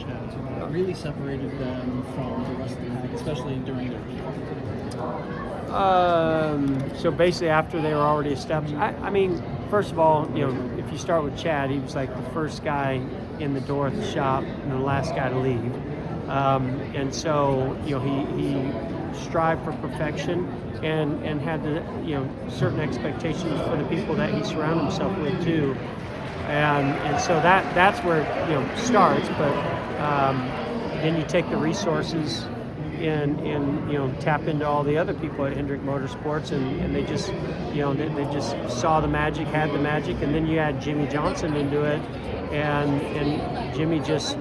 Chad, really separated them from the rest of the pack, especially during their peak? So basically, after they were already established, I mean, first of all, if you start with Chad, he was like the first guy in the door at the shop and the last guy to leave, and so he strived for perfection and had the certain expectations for the people that he surrounded himself with too, and so that's where it starts, but then you take the resources and tap into all the other people at Hendrick Motorsports, and they just they just saw the magic, had the magic, and then you add Jimmie Johnson into it, and Jimmie just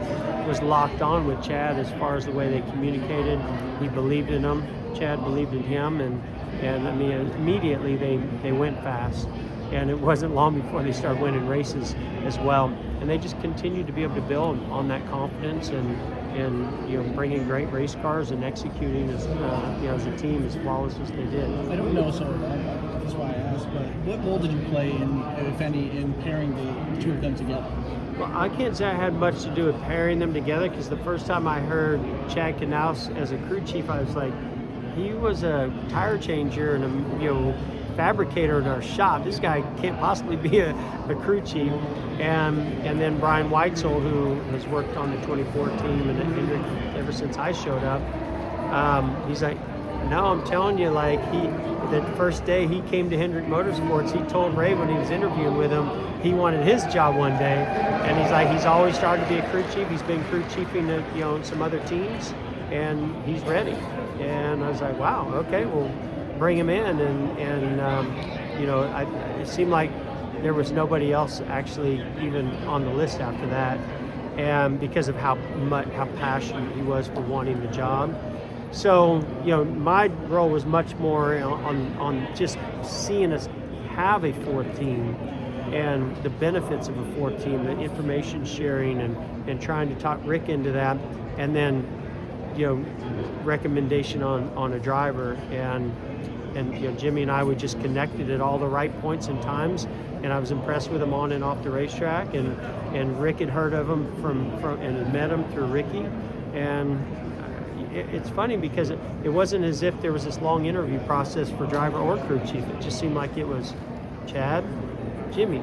was locked on with Chad as far as the way they communicated. He believed in him, Chad believed in him, and I mean immediately they went fast, and it wasn't long before they started winning races as well, and they just continued to be able to build on that confidence and bringing great race cars and executing as a team as flawless as they did. I don't know, so that's why I asked, but what role did you play in, if any, in pairing the two of them together? Well, I can't say I had much to do with pairing them together, because the first time I heard Chad Knaus as a crew chief, I was like, he was a tire changer and a fabricator in our shop. This guy can't possibly be a crew chief. And then Brian Weitzel, who has worked on the 24 team and Hendrick ever since I showed up, he's like, no, I'm telling you, like the first day he came to Hendrick Motorsports, he told Ray when he was interviewing with him, he wanted his job one day, and he's like, he's always started to be a crew chief. He's been crew chiefing at some other teams, and he's ready. And I was like, wow, okay, well, bring him in, and it seemed like there was nobody else actually even on the list after that, and because of how passionate he was for wanting the job. So my role was much more on just seeing us have a fourth team and the benefits of a fourth team, the information sharing and trying to talk Rick into that, and then recommendation on a driver, and Jimmie and I, we just connected at all the right points and times, and I was impressed with him on and off the racetrack, and Rick had heard of him from and had met him through Ricky, and it's funny because it wasn't as if there was this long interview process for driver or crew chief. It just seemed like it was Chad, Jimmie,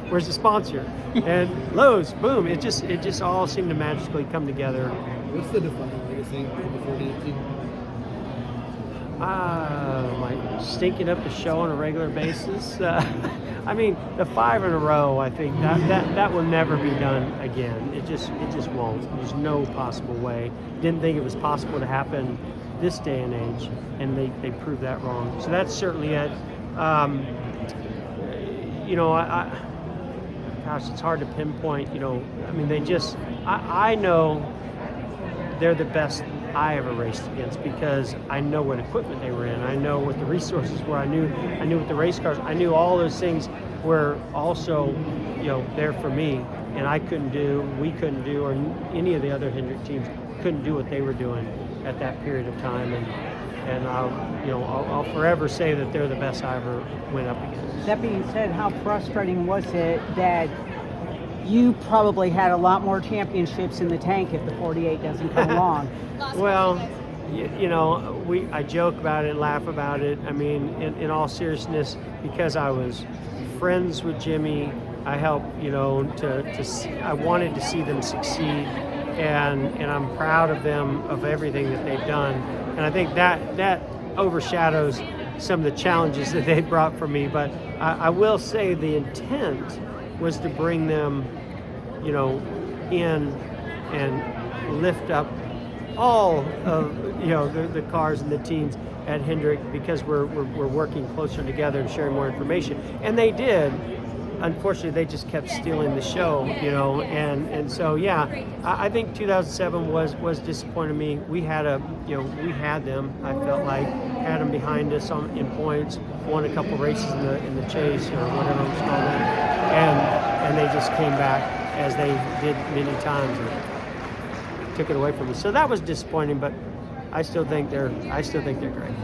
where's the sponsor, and Lowe's, boom. It just all seemed to magically come together. What's the defining legacy of the 48 team? Like stinking up the show on a regular basis. I mean, the 5 in a row, I think that will never be done again. It just won't. There's no possible way. Didn't think it was possible to happen this day and age, and they proved that wrong. So that's certainly it. Gosh, it's hard to pinpoint. I mean, I know they're the best I ever raced against, because I know what equipment they were in. I know what the resources were. I knew what the race cars. I knew all those things were also, there for me, and we couldn't do, or any of the other Hendrick teams couldn't do what they were doing at that period of time. And I'll forever say that they're the best I ever went up against. That being said, how frustrating was it that you probably had a lot more championships in the tank if the 48 doesn't come along? Well, I joke about it and laugh about it. I mean, in all seriousness, because I was friends with Jimmie, I helped, I wanted to see them succeed, and I'm proud of them, of everything that they've done. And I think that overshadows some of the challenges that they brought for me. But I will say the intent was to bring them, in and lift up all of the cars and the teams at Hendrick, because we're working closer together and sharing more information, and they did. Unfortunately, they just kept stealing the show, and so I think 2007 was disappointing me. We had them. I felt like had them behind us in points, won a couple races in the chase or whatever it was called, and they just came back as they did many times and took it away from us. So that was disappointing, but I still think they're great.